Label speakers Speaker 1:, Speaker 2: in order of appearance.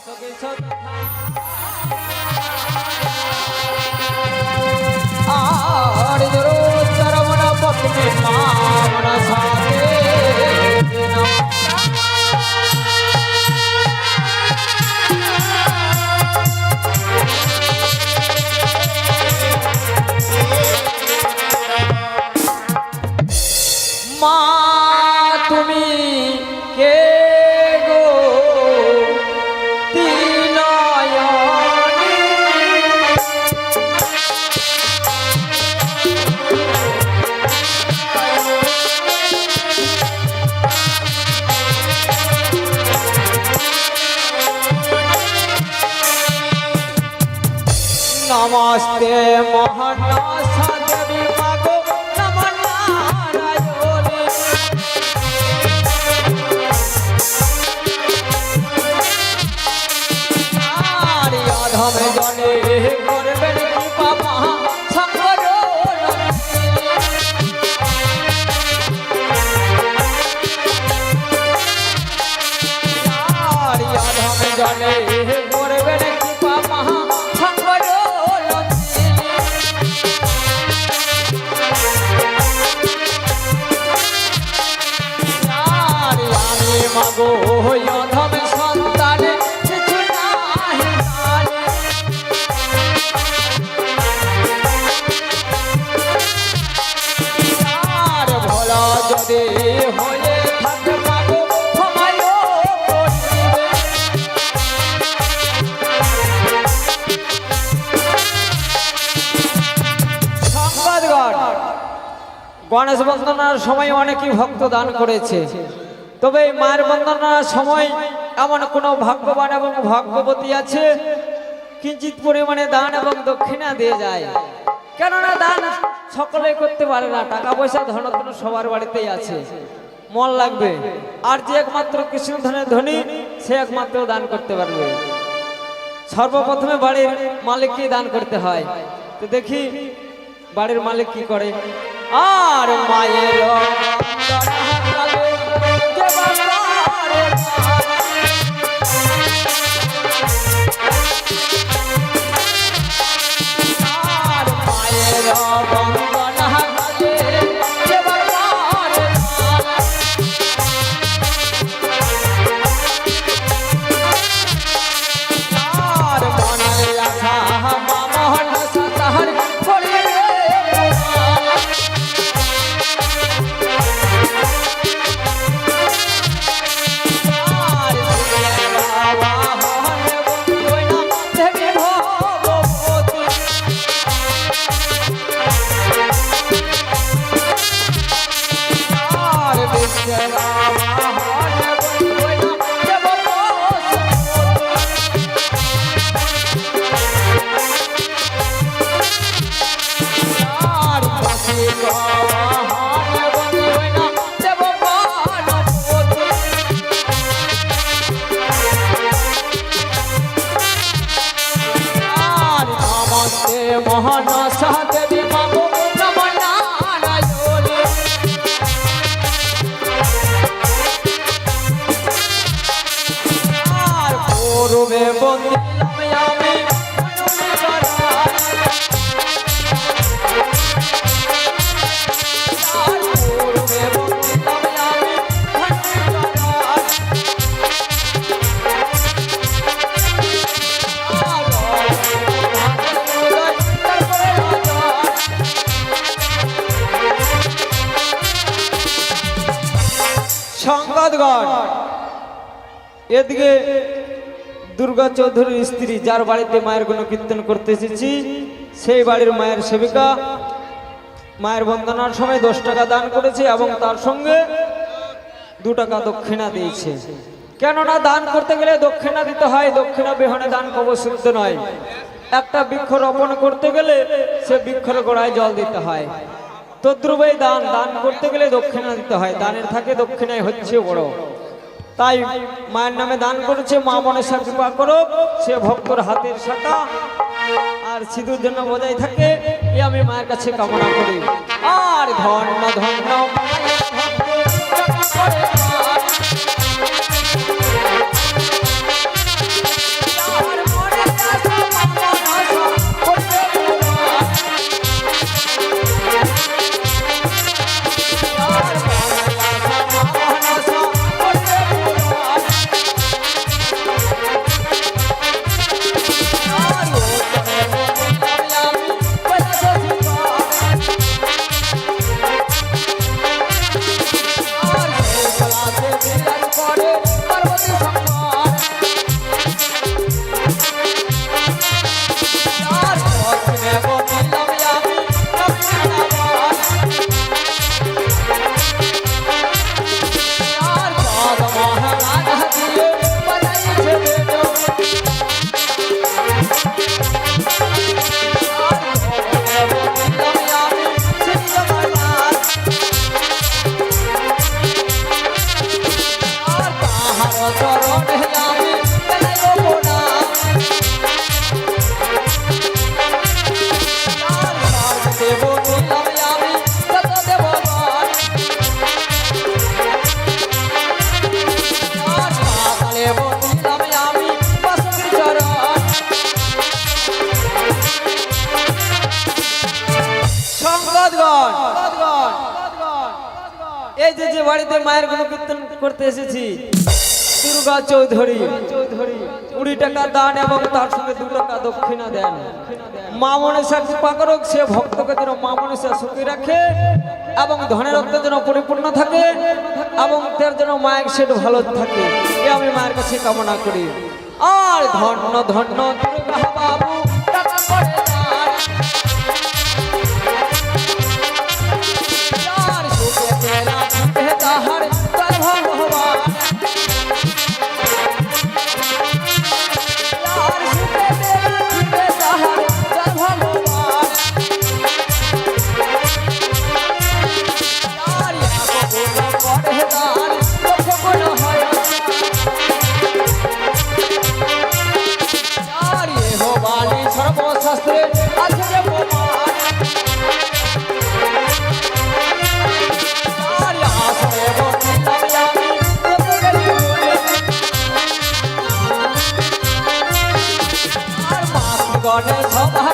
Speaker 1: আর চরমনা পত্নী মামনা সাথে মা তুমি কে গো তিনয়নী নমস্তে মহানসা দেবী মাগো নম নারায়ণী আর অধম জনে করবেন কৃপা মহা শঙ্কর আর অধম জনে করবেন কৃপা মহা শঙ্কর মাগো অধম সন্তানে কিছু নাহি জানে আর ভোলা যদি হয়ে থাকে মাগো ক্ষমায়ও করিবে সংবাদগণ গণেশ বন্দনার সময় অনেকেই ভক্ত দান করেছে তবে এই মায়ের বন্দনার সময় এমন কোনো ভাগ্যবান এবং ভাগ্যবতী আছে কিঞ্চিত পরিমাণে দান এবং দক্ষিণা দিয়ে যায় কেননা দান সকলে করতে পারে না টাকা পয়সা ধন সবার বাড়িতেই আছে মন লাগবে আর যে একমাত্র কৃষ্ণ ধনের ধনী সে একমাত্র দান করতে পারবে সর্বপ্রথমে বাড়ির মালিককেই দান করতে হয় তো দেখি বাড়ির মালিক কি করে আর মায়ের মহানসা দেবী মাগো নম নারায়ণী আর পূর্বে বন্দিলাম আমি সংবাদগণ এদিকে দুর্গা চৌধুরীর স্ত্রী যার বাড়িতে মায়ের গুণ কীর্তন করতে এসেছি সেই বাড়ির মায়ের সেবিকা মায়ের বন্দনার সময় 10 টাকা দান করেছে এবং তার সঙ্গে 2 টাকা দক্ষিণা দিয়েছে কেননা দান করতে গেলে দক্ষিণা দিতে হয় দক্ষিণা বিহনে দান কবশুদ্ধ নয় একটা বৃক্ষ রোপণ করতে গেলে সে বৃক্ষের গোড়ায় জল দিতে হয় তদ্রুপেই দান দান করতে গেলে দক্ষিণা দিতে হয় দানের থাকে দক্ষিণাই হচ্ছে বড় তাই মায়ের নামে দান করেছে মা মনসা কৃপা করো সে ভক্তর হাতের শাখা আর সিঁদুর জন্য বজায় থাকে এই আমি মায়ের কাছে কামনা করি আর ধন্য ধন্য বাড়িতে মায়ের গুণকীর্তন করতে এসেছি দুর্গা চৌধুরী 20 টাকা দান এবং তার সঙ্গে 2 টাকা দক্ষিণা দেন। মা মনসা কৃপা করুক, সে ভক্তকে যেন মা মনসা সুখী রাখে এবং ধনের রক্ত যেন পরিপূর্ণ থাকে এবং তার যেন মায়ের সেট ভালো থাকে, এ আমি মায়ের কাছে কামনা করি। আর ধন্য ধন্য দুর্গা বাবু টাকা করে দান, যার সুখে তেরা সুখে তাহার তার ভগবান, যার সুখে তেরা সুখে তাহার তার ভগবান, যার এক করে দান লক্ষ গুণ হয়, যার এহ বাণী সর্বশাস্ত্রে আছে যে প্রমাণ, যার আসরে বসিলাম আমি কত গেলি বলে, আর মাতৃগণে সভা